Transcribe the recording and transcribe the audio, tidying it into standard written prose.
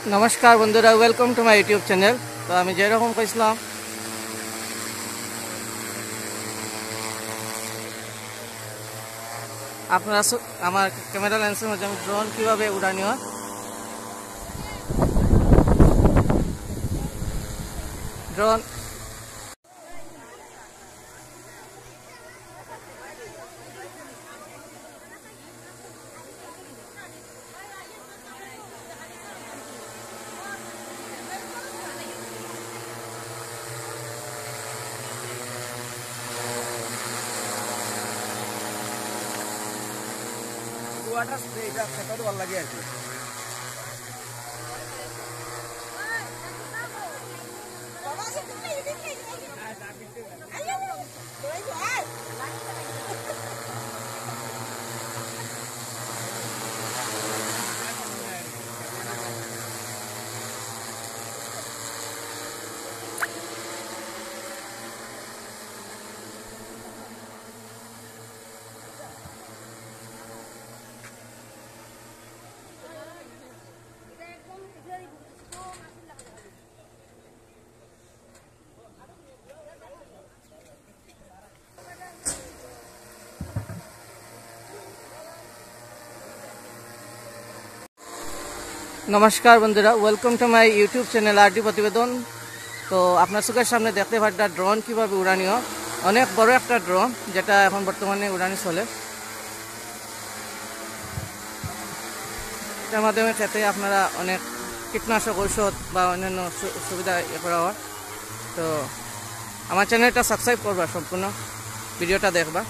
नमस्कार बंधुरा welcome to my YouTube channel. तो आमी जे रकम कइছিলাম আপনারা আমার ক্যামেরা লেন্সের মধ্যে আমি ড্রোন কিভাবে উড়ানি হয় ড্রোন ওয়াটার স্প্রে এটা খেতে ভালো লাগে আর কি। नमस्कार बंधुरा welcome to my YouTube channel RD प्रतिवेदन। तो আপনার চোখের সামনে দেখতে পাচ্ছেন ড্রোন কিভাবে উড়ানি হয়। অনেক বড় একটা ড্রোন যেটা এখন বর্তমানে উড়ানি চলে। এর মাধ্যমে খেতে আপনারা অনেক কীটনাশক ঔষধ বা অন্যান্য সুবিধা করা হয়। তো আমার চ্যানেলটা সাবস্ক্রাইব করবা, সম্পূর্ণ ভিডিওটা দেখবা।